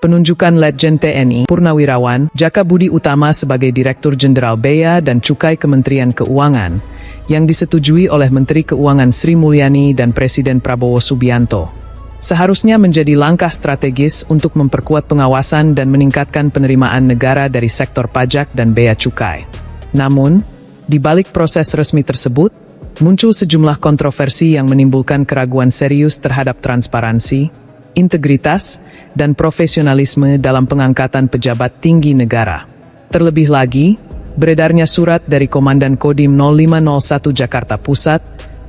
Penunjukan Letjen TNI Purnawirawan Jaka Budi Utama sebagai Direktur Jenderal Bea dan Cukai Kementerian Keuangan yang disetujui oleh Menteri Keuangan Sri Mulyani dan Presiden Prabowo Subianto seharusnya menjadi langkah strategis untuk memperkuat pengawasan dan meningkatkan penerimaan negara dari sektor pajak dan bea cukai. Namun, di balik proses resmi tersebut, muncul sejumlah kontroversi yang menimbulkan keraguan serius terhadap transparansi, integritas, dan profesionalisme dalam pengangkatan pejabat tinggi negara. Terlebih lagi, beredarnya surat dari Komandan Kodim 0501 Jakarta Pusat,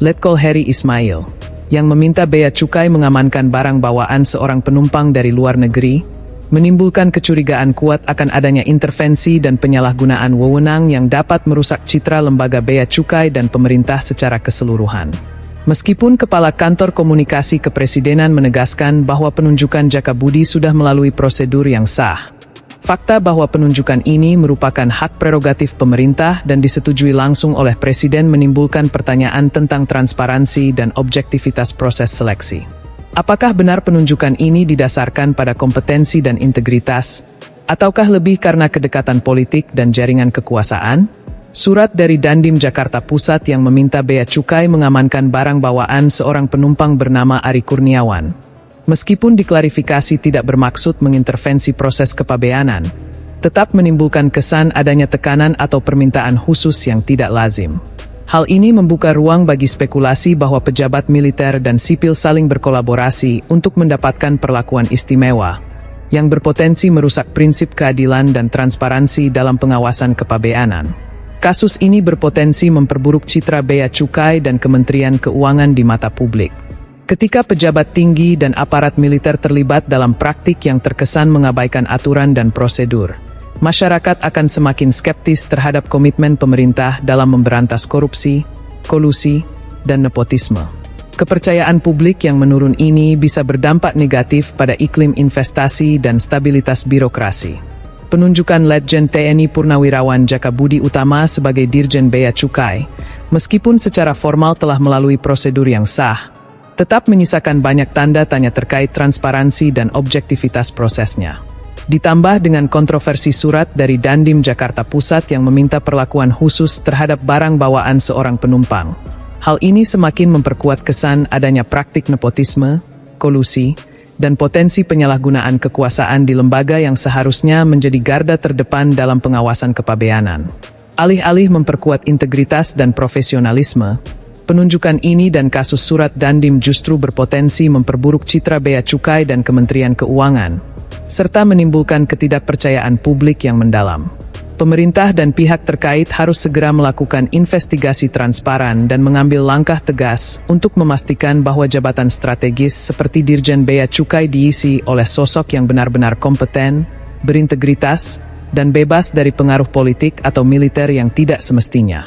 Letkol Heri Ismail, yang meminta Bea Cukai mengamankan barang bawaan seorang penumpang dari luar negeri, menimbulkan kecurigaan kuat akan adanya intervensi dan penyalahgunaan wewenang yang dapat merusak citra lembaga Bea Cukai dan pemerintah secara keseluruhan. Meskipun Kepala Kantor Komunikasi Kepresidenan menegaskan bahwa penunjukan Jaka Budi sudah melalui prosedur yang sah, fakta bahwa penunjukan ini merupakan hak prerogatif pemerintah dan disetujui langsung oleh Presiden menimbulkan pertanyaan tentang transparansi dan objektivitas proses seleksi. Apakah benar penunjukan ini didasarkan pada kompetensi dan integritas, ataukah lebih karena kedekatan politik dan jaringan kekuasaan? Surat dari Dandim Jakarta Pusat yang meminta Bea Cukai mengamankan barang bawaan seorang penumpang bernama Ari Kurniawan, meskipun diklarifikasi tidak bermaksud mengintervensi proses kepabeanan, tetap menimbulkan kesan adanya tekanan atau permintaan khusus yang tidak lazim. Hal ini membuka ruang bagi spekulasi bahwa pejabat militer dan sipil saling berkolaborasi untuk mendapatkan perlakuan istimewa, yang berpotensi merusak prinsip keadilan dan transparansi dalam pengawasan kepabeanan. Kasus ini berpotensi memperburuk citra Bea Cukai dan Kementerian Keuangan di mata publik. Ketika pejabat tinggi dan aparat militer terlibat dalam praktik yang terkesan mengabaikan aturan dan prosedur, masyarakat akan semakin skeptis terhadap komitmen pemerintah dalam memberantas korupsi, kolusi, dan nepotisme. Kepercayaan publik yang menurun ini bisa berdampak negatif pada iklim investasi dan stabilitas birokrasi. Penunjukan Letjen TNI Purnawirawan Jaka Budi Utama sebagai Dirjen Bea Cukai, meskipun secara formal telah melalui prosedur yang sah, tetap menyisakan banyak tanda tanya terkait transparansi dan objektivitas prosesnya. Ditambah dengan kontroversi surat dari Dandim Jakarta Pusat yang meminta perlakuan khusus terhadap barang bawaan seorang penumpang. Hal ini semakin memperkuat kesan adanya praktik nepotisme, kolusi, dan potensi penyalahgunaan kekuasaan di lembaga yang seharusnya menjadi garda terdepan dalam pengawasan kepabeanan. Alih-alih memperkuat integritas dan profesionalisme, penunjukan ini dan kasus surat Dandim justru berpotensi memperburuk citra Bea Cukai dan Kementerian Keuangan, serta menimbulkan ketidakpercayaan publik yang mendalam. Pemerintah dan pihak terkait harus segera melakukan investigasi transparan dan mengambil langkah tegas untuk memastikan bahwa jabatan strategis seperti Dirjen Bea Cukai diisi oleh sosok yang benar-benar kompeten, berintegritas, dan bebas dari pengaruh politik atau militer yang tidak semestinya.